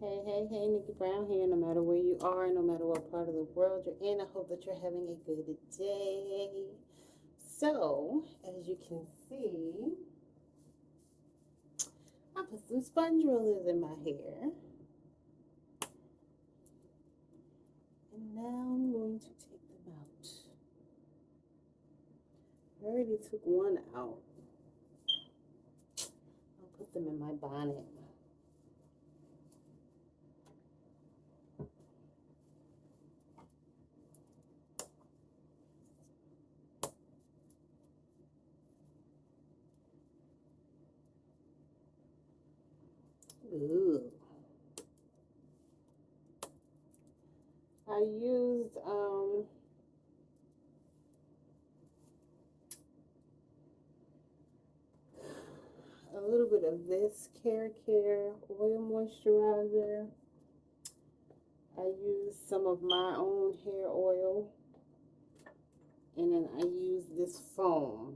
Hey, hey, hey, Nickie Brown here. No matter where you are, no matter what part of the world you're in, I hope that you're having a good day. So, as you can see, I put some sponge rollers in my hair. And now I'm going to take them out. I already took one out. I'll put them in my bonnet. Ooh. I used a little bit of this Care oil moisturizer. I used some of my own hair oil, and then I use this foam.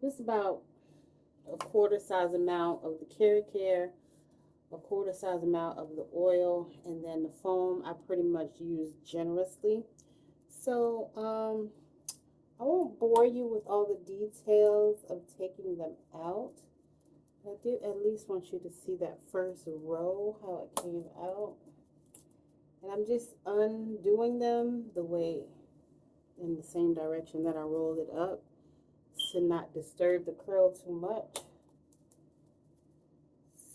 Just about a quarter size amount of the Care, a quarter size amount of the oil, and then the foam I pretty much use generously. So I won't bore you with all the details of taking them out. I did at least want you to see that first row, how it came out. And I'm just undoing them the way, in the same direction that I rolled it up, to not disturb the curl too much.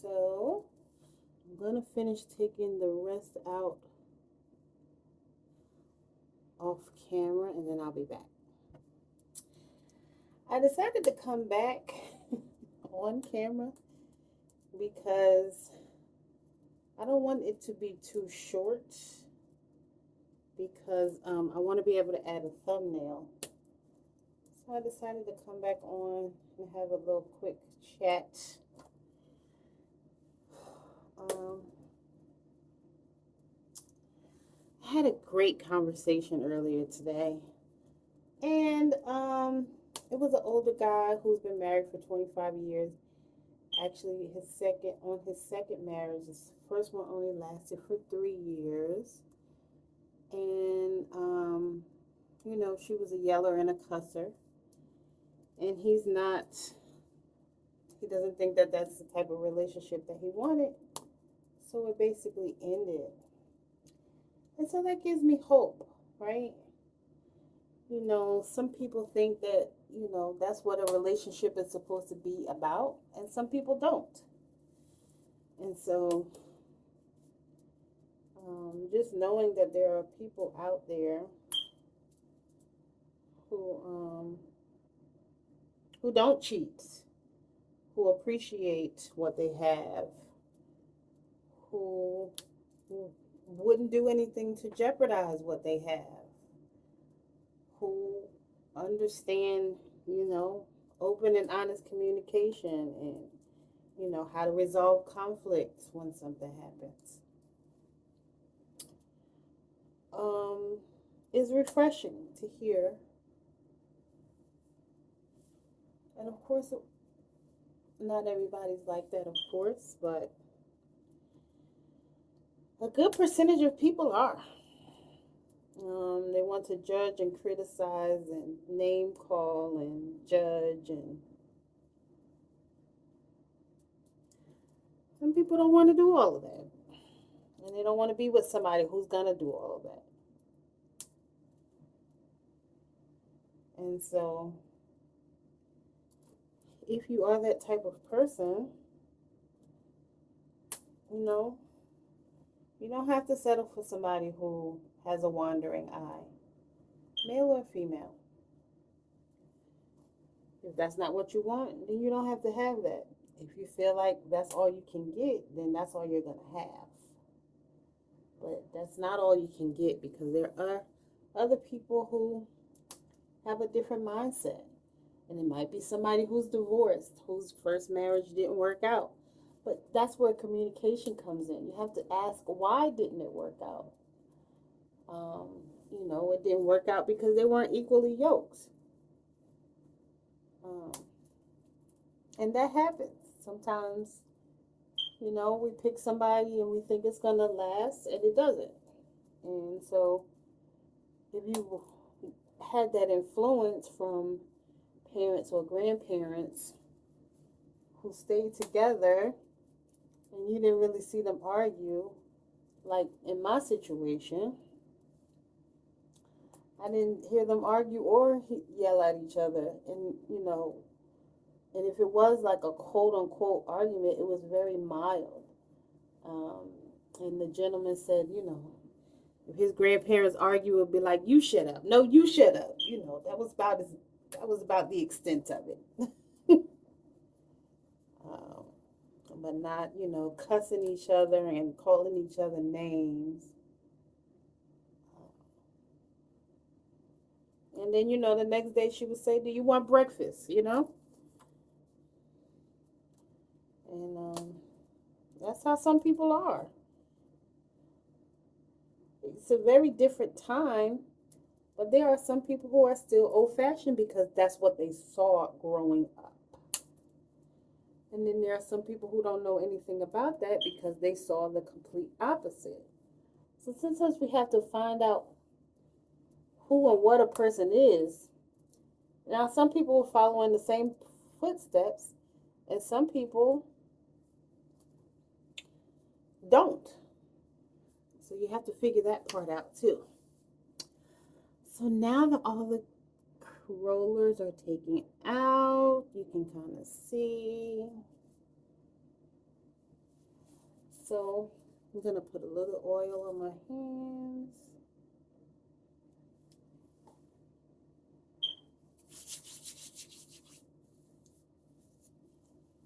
So I'm going to finish taking the rest out off camera, and then I'll be back. I decided to come back on camera because I don't want it to be too short, because I want to be able to add a thumbnail. So I decided to come back on and have a little quick chat. I had a great conversation earlier today, and it was an older guy who's been married for 25 years. Actually, his second marriage. His first one only lasted for 3 years, and she was a yeller and a cusser, and he's not. He doesn't think that that's the type of relationship that he wanted, so it basically ended. And so that gives me hope, right? Some people think that, that's what a relationship is supposed to be about, and some people don't. And so, just knowing that there are people out there who don't cheat, who appreciate what they have, who wouldn't do anything to jeopardize what they have, who understand, open and honest communication, and, how to resolve conflicts when something happens. Is refreshing to hear. And of course, not everybody's like that, of course, but a good percentage of people are. They want to judge and criticize and name call and judge, and some people don't want to do all of that. And they don't want to be with somebody who's going to do all of that. And so, if you are that type of person, you don't have to settle for somebody who has a wandering eye, male or female. If that's not what you want, then you don't have to have that. If you feel like that's all you can get, then that's all you're going to have. But that's not all you can get, because there are other people who have a different mindset. And it might be somebody who's divorced, whose first marriage didn't work out. But that's where communication comes in. You have to ask, why didn't it work out? It didn't work out because they weren't equally yoked. And that happens. Sometimes, You know, we pick somebody and we think it's going to last, and it doesn't. And so, if you had that influence from parents or grandparents who stayed together and you didn't really see them argue, like in my situation, I didn't hear them argue or yell at each other. And, you know, and if it was like a quote unquote argument, it was very mild. Um, and the gentleman said, you know, if his grandparents argue, it would be like, you shut up. No, you shut up. You know, that was about the extent of it. um, but not, you know, cussing each other and calling each other names. And then, you know, the next day she would say, do you want breakfast? You know? And that's how some people are. It's a very different time, but there are some people who are still old fashioned because that's what they saw growing up. And then there are some people who don't know anything about that because they saw the complete opposite. So sometimes we have to find out who and what a person is. Now, some people will follow in the same footsteps, and some people don't. So you have to figure that part out too. So now that all the rollers are taken out, you can kind of see. So I'm going to put a little oil on my hands.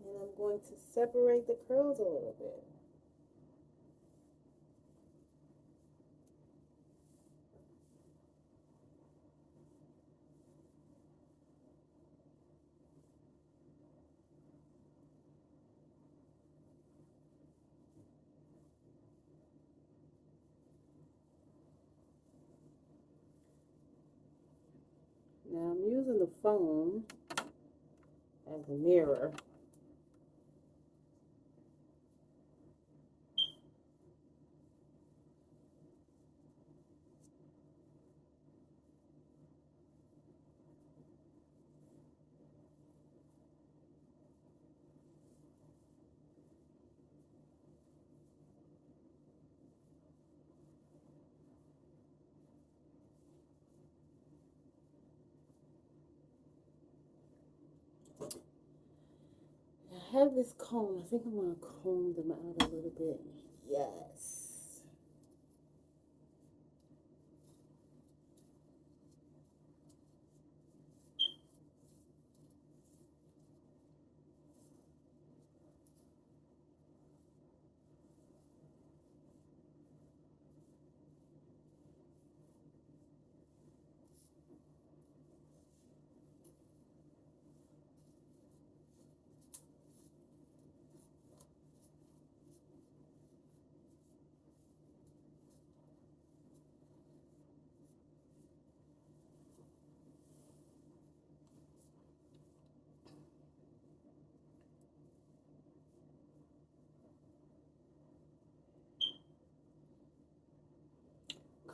And I'm going to separate the curls a little bit. Now I'm using the phone as a mirror. I have this comb. I think I'm going to comb them out a little bit. Yes.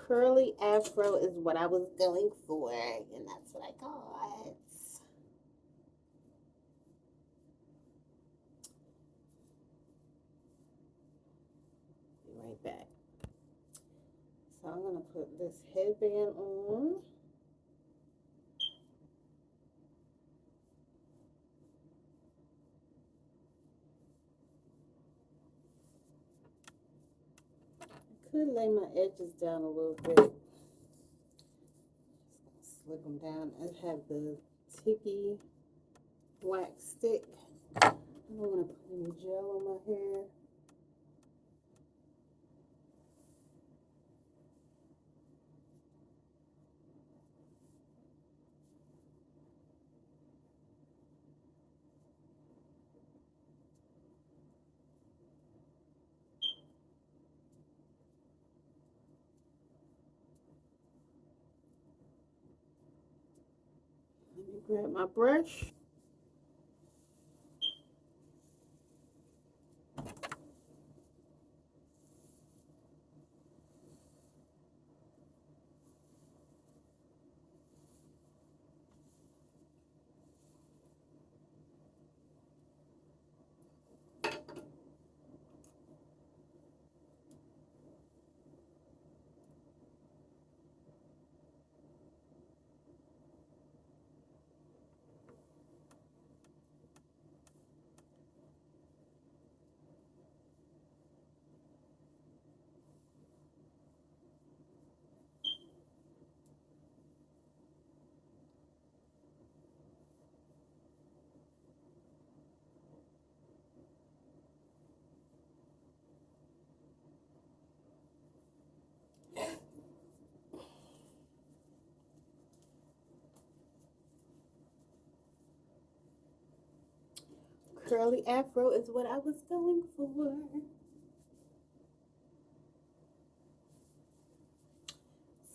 Curly afro is what I was going for, and that's what I got. Be right back. So I'm going to put this headband on. I could lay my edges down a little bit. Slick them down. I have the Nickie wax stick. I don't want to put any gel on my hair. Let me grab my brush. curly afro is what I was going for.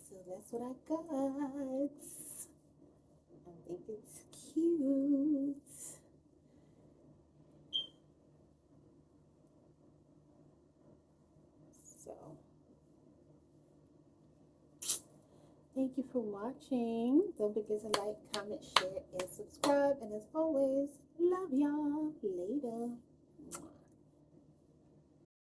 So that's what I got. I think it's cute. So thank you for watching. Don't forget to like, comment, share, and subscribe. And as always, love y'all. Later.